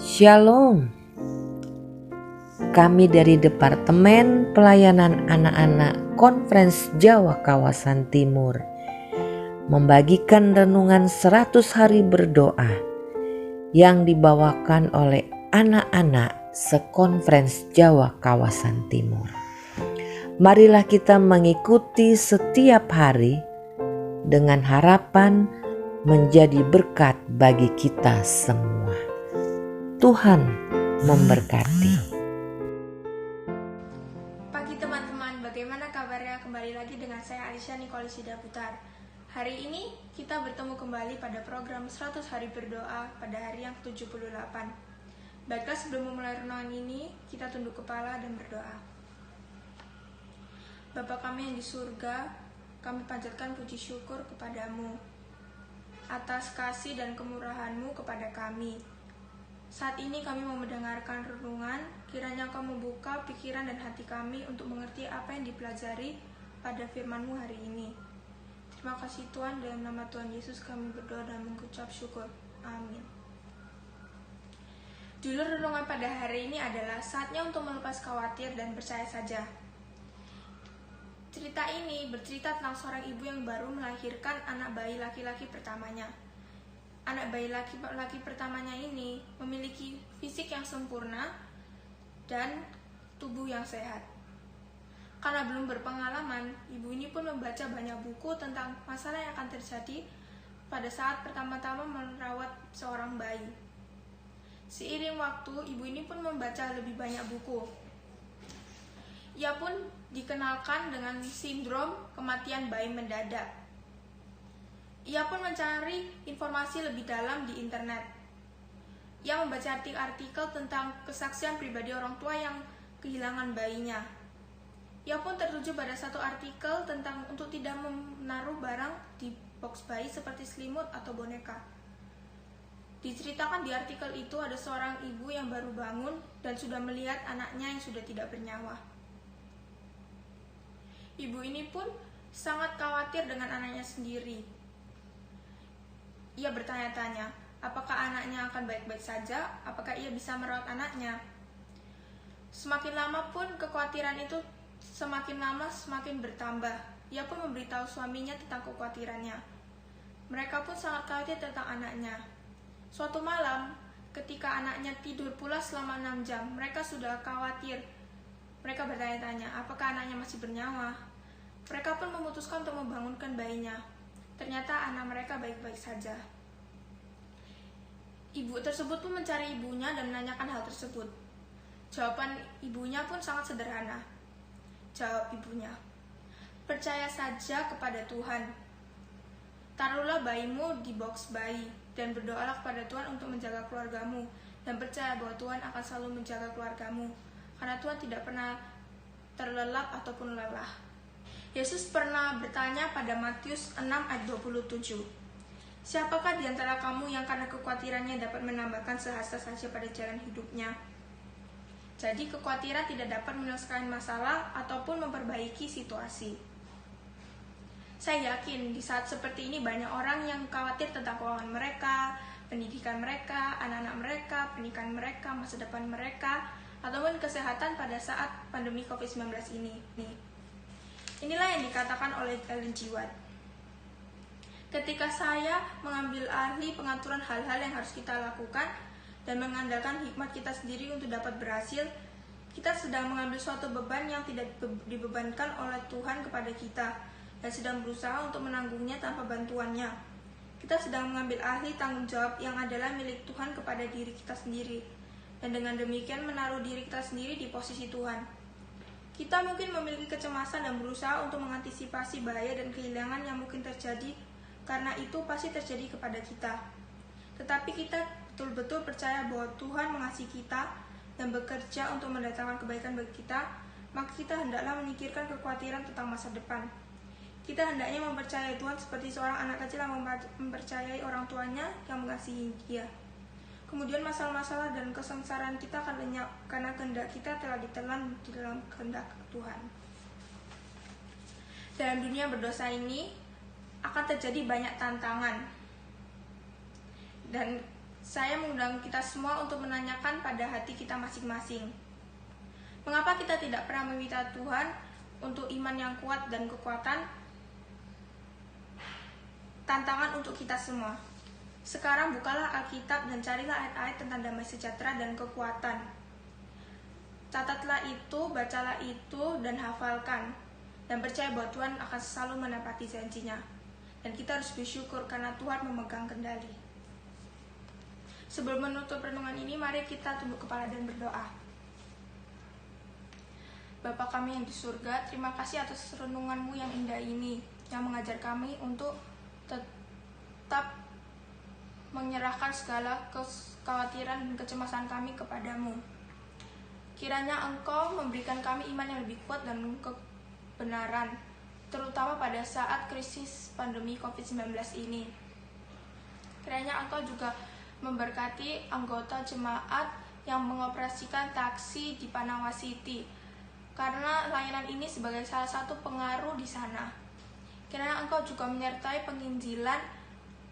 Shalom. Kami dari Departemen Pelayanan Anak-anak Konferensi Jawa Kawasan Timur membagikan renungan 100 hari berdoa yang dibawakan oleh anak-anak sekonferensi Jawa Kawasan Timur. Marilah kita mengikuti setiap hari dengan harapan menjadi berkat bagi kita semua. Tuhan memberkati. Pagi teman-teman, bagaimana kabarnya? Kembali lagi dengan saya Alisha Nikolisida Putar. Hari ini kita bertemu kembali pada program 100 hari berdoa pada hari yang ke-78. Baiklah, sebelum memulai renungan ini, kita tunduk kepala dan berdoa. Bapa kami yang di surga, kami panjatkan puji syukur kepadamu atas kasih dan kemurahan-Mu kepada kami. Saat ini kami mau mendengarkan renungan, kiranya Engkau membuka pikiran dan hati kami untuk mengerti apa yang dipelajari pada firman-Mu hari ini. Terima kasih Tuhan, dalam nama Tuhan Yesus kami berdoa dan mengucap syukur. Amin. Judul renungan pada hari ini adalah saatnya untuk melepas khawatir dan percaya saja. Cerita ini bercerita tentang seorang ibu yang baru melahirkan anak bayi laki-laki pertamanya. Anak bayi laki-laki pertamanya ini memiliki fisik yang sempurna dan tubuh yang sehat. Karena belum berpengalaman, ibu ini pun membaca banyak buku tentang masalah yang akan terjadi pada saat pertama-tama merawat seorang bayi. Seiring waktu, ibu ini pun membaca lebih banyak buku. Ia pun dikenalkan dengan sindrom kematian bayi mendadak. Ia pun mencari informasi lebih dalam di internet. Ia membaca artikel tentang kesaksian pribadi orang tua yang kehilangan bayinya. Ia pun tertuju pada satu artikel tentang untuk tidak menaruh barang di box bayi seperti selimut atau boneka. Diceritakan di artikel itu ada seorang ibu yang baru bangun dan sudah melihat anaknya yang sudah tidak bernyawa. Ibu ini pun sangat khawatir dengan anaknya sendiri. Ia bertanya-tanya, apakah anaknya akan baik-baik saja? Apakah ia bisa merawat anaknya? Semakin lama pun kekhawatiran itu semakin bertambah. Ia pun memberitahu suaminya tentang kekhawatirannya. Mereka pun sangat khawatir tentang anaknya. Suatu malam, ketika anaknya tidur pula selama 6 jam, mereka sudah khawatir. Mereka bertanya-tanya, apakah anaknya masih bernyawa? Mereka pun memutuskan untuk membangunkan bayinya. Ternyata anak mereka baik-baik saja. Ibu tersebut pun mencari ibunya dan menanyakan hal tersebut. Jawaban ibunya pun sangat sederhana. Jawab ibunya, percaya saja kepada Tuhan. Taruhlah bayimu di box bayi dan berdoalah kepada Tuhan untuk menjaga keluargamu. Dan percaya bahwa Tuhan akan selalu menjaga keluargamu. Karena Tuhan tidak pernah terlelap ataupun lelah. Yesus pernah bertanya pada Matius 6 ayat 27. Siapakah di antara kamu yang karena kekhawatirannya dapat menambahkan sehasta saja pada jalan hidupnya? Jadi kekhawatiran tidak dapat menyelesaikan masalah ataupun memperbaiki situasi. Saya yakin di saat seperti ini banyak orang yang khawatir tentang keuangan mereka, pendidikan mereka, anak-anak mereka, pernikahan mereka, masa depan mereka, ataupun kesehatan pada saat pandemi COVID-19 ini. Inilah yang dikatakan oleh Ellen G. White. Ketika saya mengambil alih pengaturan hal-hal yang harus kita lakukan dan mengandalkan hikmat kita sendiri untuk dapat berhasil, kita sedang mengambil suatu beban yang tidak dibebankan oleh Tuhan kepada kita dan sedang berusaha untuk menanggungnya tanpa bantuannya. Kita sedang mengambil alih tanggung jawab yang adalah milik Tuhan kepada diri kita sendiri dan dengan demikian menaruh diri kita sendiri di posisi Tuhan. Kita mungkin memiliki kecemasan dan berusaha untuk mengantisipasi bahaya dan kehilangan yang mungkin terjadi karena itu pasti terjadi kepada kita. Tetapi kita betul-betul percaya bahwa Tuhan mengasihi kita dan bekerja untuk mendatangkan kebaikan bagi kita, maka kita hendaklah memikirkan kekhawatiran tentang masa depan. Kita hendaknya mempercayai Tuhan seperti seorang anak kecil yang mempercayai orang tuanya yang mengasihi dia. Kemudian masalah-masalah dan kesengsaraan kita akan lenyap karena kehendak kita telah ditelan di dalam kehendak Tuhan. Dalam dunia berdosa ini akan terjadi banyak tantangan. Dan saya mengundang kita semua untuk menanyakan pada hati kita masing-masing. Mengapa kita tidak pernah meminta Tuhan untuk iman yang kuat dan kekuatan? Tantangan untuk kita semua. Sekarang bukalah Alkitab dan carilah ayat-ayat tentang damai sejahtera dan kekuatan. Catatlah itu, bacalah itu, dan hafalkan. Dan percaya bahwa Tuhan akan selalu menepati janjinya. Dan kita harus bersyukur karena Tuhan memegang kendali. Sebelum menutup renungan ini, mari kita tunduk kepala dan berdoa. Bapa kami yang di surga, terima kasih atas renungan-Mu yang indah ini, yang mengajar kami untuk tetap menyerahkan segala kekhawatiran dan kecemasan kami kepadamu. Kiranya Engkau memberikan kami iman yang lebih kuat dan kebenaran, terutama pada saat krisis pandemi COVID-19 ini. Kiranya Engkau juga memberkati anggota jemaat yang mengoperasikan taksi di Panawa City, karena layanan ini sebagai salah satu pengaruh di sana. Kiranya Engkau juga menyertai penginjilan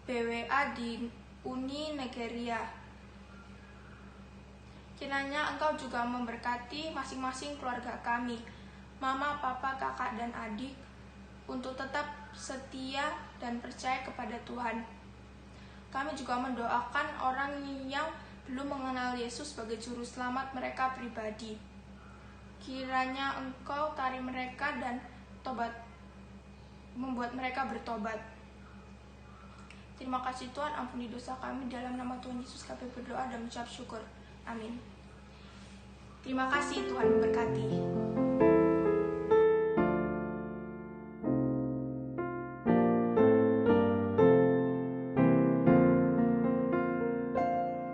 BWA di Uni Nigeria. Kiranya Engkau juga memberkati masing-masing keluarga kami, mama, papa, kakak, dan adik, untuk tetap setia dan percaya kepada Tuhan. Kami juga mendoakan orang yang belum mengenal Yesus sebagai juru selamat mereka pribadi. Kiranya Engkau tarik mereka dan membuat mereka bertobat. Terima kasih Tuhan, ampuni dosa kami, dalam nama Tuhan Yesus kami berdoa dan mengucap syukur. Amin. Terima kasih, Tuhan memberkati.